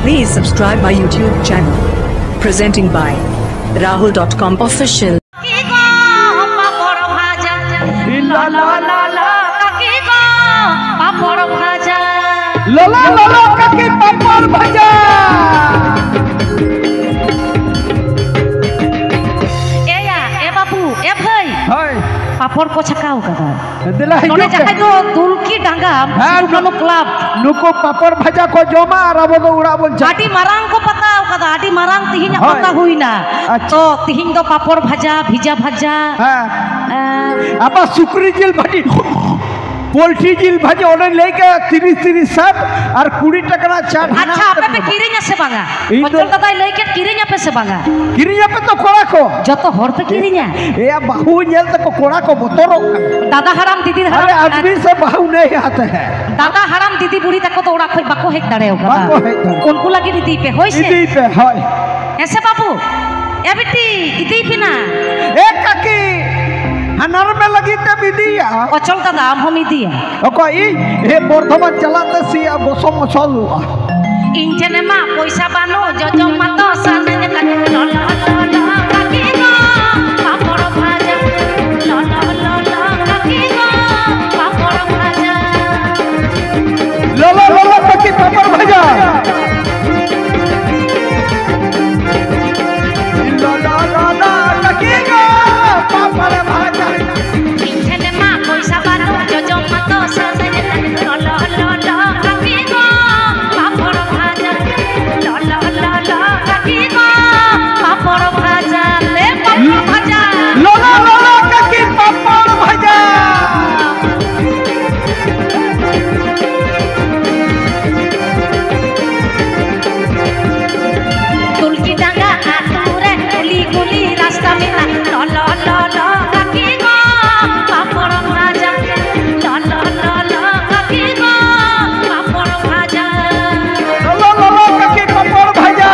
Please subscribe my YouTube channel. Presenting by Rahul.com Official. पापड़ को छकाओ कदा नोने जाके तो दुलकी डांगा सुनो क्लब नुको पापड़ भाजा को जोमा राबो दो उड़ा बोल आटी मारांग को पता कदा आटी मारांग तिहिन पता हुई ना तो तिहिन दो पापड़ भाजा भिजा भाजा आपा सुकरी जिल भाजी पोल्ट्री जिल भाजी ओने लेके 30 सब और 20 टका चाट अच्छा आपे पे किरिnya से बांगा बचल कदा लेके किरिnya पे से बांगा किरिnya पे तो कोड़ा को जतो हर पे किरिnya ए बाहु नेल तो कोड़ा को बोतरो दादा हराम दीदी हराम अरे आदमी से बाहु नहीं आते हैं दादा हराम दीदी बुढ़ी तक तो ओड़ा खोई बाको हेक दाड़े होगा उनको लगी दीदी पे होई से दीदी पे होय ऐसे बाबू ए बेटी दीदी पे ना ए काकी हनर में लगी ते बिदिया अचल दादा हम दिया ओकई हे बर्धमान चलाते सिया बसम मसल इंजन मा पैसा बानो जजम मत साने काके ल ल ल काकी गो पापड़ भाजा ल ल ल काकी गो पापड़ भाजा ल ल ल काकी पापड़ भाजा ल ल ल काकी गो पापड़ भाजा इंजन मा पैसा बानो जजम मत साने ल ल ल काकी गो पापड़ भाजा ल ल ल काकी गो पापड़ भाजा ले पापड़ भाजा ल ल ल काकी पापड़ भाजा तुलकी डांगा आतुरे गुली गुली रास्ता में ल ल ल ल काकी गो पापड़ भाजा ल ल ल ल काकी गो पापड़ भाजा ल ल ल काकी पापड़ भाजा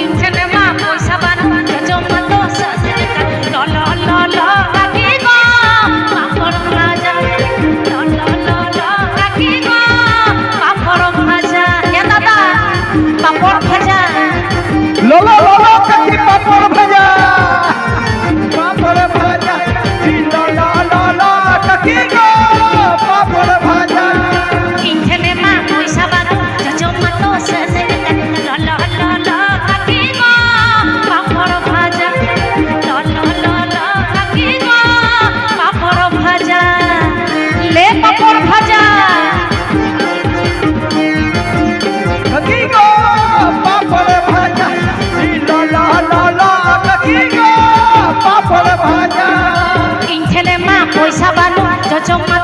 इंजन मा पैसा बानो जजम मत साने ल ल ल ल काकी गो पापड़ भाजा ल ल ल ल काकी गो पापड़ भाजा ए दादा पापड़ भाजा ल ल ल काकी पापड़ भाजा पापड़ भाजा ल ल ल ल काकी गो पापड़ भाजा इंजन मा पैसा बानो जजम मत साने ल ल ल ल काकी गो पापड़ भाजा ल ल ल ल काकी गो पापड़ भाजा ले पापड़ भाजा काकी गो पापड़ भाजा ल ल ल ल काकी गो पापड़ भाजा इंजन मा पैसा बानो जजम मत